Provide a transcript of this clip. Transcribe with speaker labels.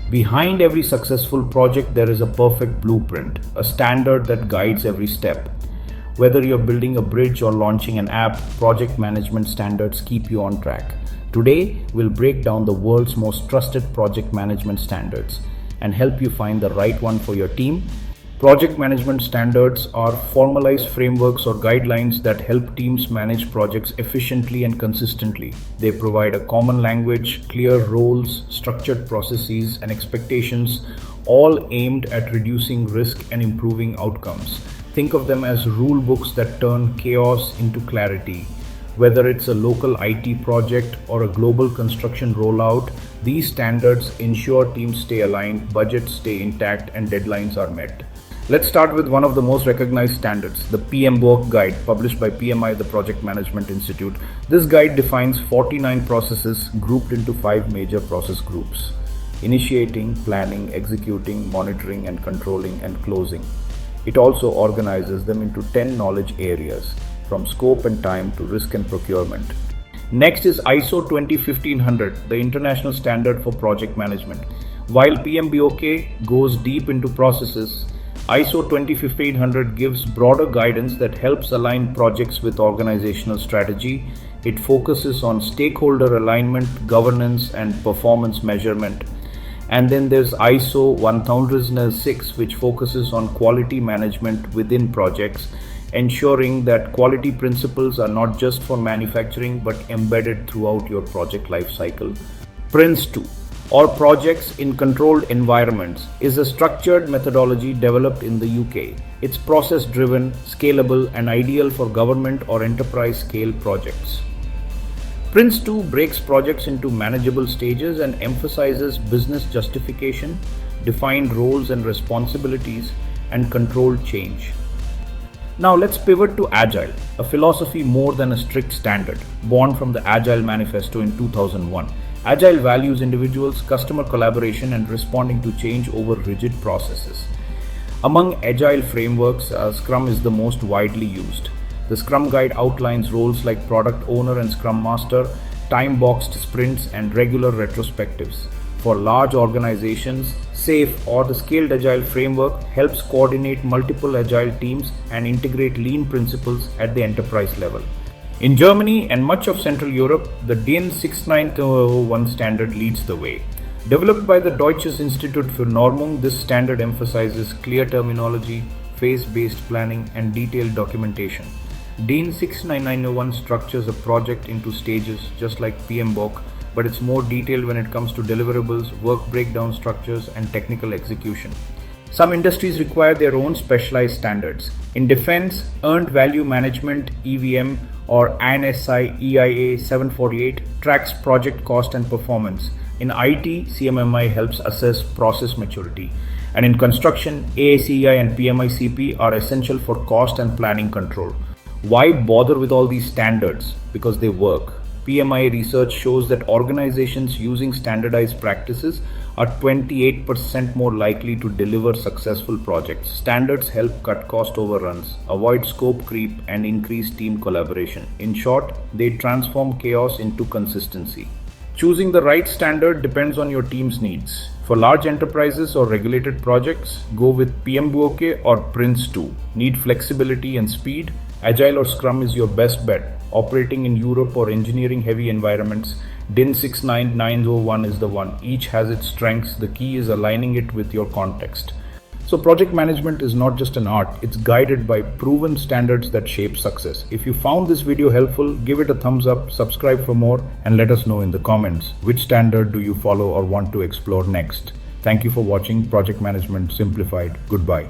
Speaker 1: Behind every successful project, there is a perfect blueprint, a standard that guides every step. Whether you're building a bridge or launching an app, project management standards keep you on track. Today, we'll break down the world's most trusted project management standards and help you find the right one for your team. Project management standards are formalized frameworks or guidelines that help teams manage projects efficiently and consistently. They provide a common language, clear roles, structured processes, and expectations, all aimed at reducing risk and improving outcomes. Think of them as rule books that turn chaos into clarity. Whether it's a local IT project or a global construction rollout, these standards ensure teams stay aligned, budgets stay intact, and deadlines are met. Let's start with one of the most recognized standards, the PMBOK guide, published by PMI, the Project Management Institute. This guide defines 49 processes grouped into 5 major process groups: initiating, planning, executing, monitoring and controlling, and closing. It also organizes them into 10 knowledge areas, from scope and time to risk and procurement. Next is ISO 21500, the international standard for project management. While PMBOK goes deep into processes, ISO 21500 gives broader guidance that helps align projects with organizational strategy. It focuses on stakeholder alignment, governance, and performance measurement. And then there's ISO 1006, which focuses on quality management within projects, ensuring that quality principles are not just for manufacturing but embedded throughout your project lifecycle. PRINCE2, or Projects in Controlled Environments, is a structured methodology developed in the UK. It's process-driven, scalable, and ideal for government or enterprise-scale projects. PRINCE2 breaks projects into manageable stages and emphasizes business justification, defined roles and responsibilities, and controlled change. Now let's pivot to Agile, a philosophy more than a strict standard, born from the Agile Manifesto in 2001. Agile values individuals, customer collaboration, and responding to change over rigid processes. Among Agile frameworks, Scrum is the most widely used. The Scrum Guide outlines roles like product owner and Scrum Master, time-boxed sprints, and regular retrospectives. For large organizations, SAFe, or the Scaled Agile framework, helps coordinate multiple Agile teams and integrate lean principles at the enterprise level. In Germany and much of Central Europe, the DIN 69001 standard leads the way. Developed by the Deutsches Institut für Normung, this standard emphasizes clear terminology, phase-based planning, and detailed documentation. DIN 69001 structures a project into stages just like PMBOK, but it's more detailed when it comes to deliverables, work breakdown structures, and technical execution. Some industries require their own specialized standards. In defense, Earned Value Management (EVM) or ANSI EIA 748 tracks project cost and performance. In IT, CMMI helps assess process maturity. And in construction, AACEI and PMI-CP are essential for cost and planning control. Why bother with all these standards? Because they work. PMI research shows that organizations using standardized practices are 28% more likely to deliver successful projects. Standards help cut cost overruns, avoid scope creep, and increase team collaboration. In short, they transform chaos into consistency. Choosing the right standard depends on your team's needs. For large enterprises or regulated projects, go with PMBOK or PRINCE2. Need flexibility and speed? Agile or Scrum is your best bet. Operating in Europe or engineering heavy environments, DIN 69001 is the one. Each has its strengths. The key is aligning it with your context. So project management is not just an art, it's guided by proven standards that shape success. If you found this video helpful, give it a thumbs up, subscribe for more, and let us know in the comments which standard do you follow or want to explore next. Thank you for watching Project Management Simplified. Goodbye.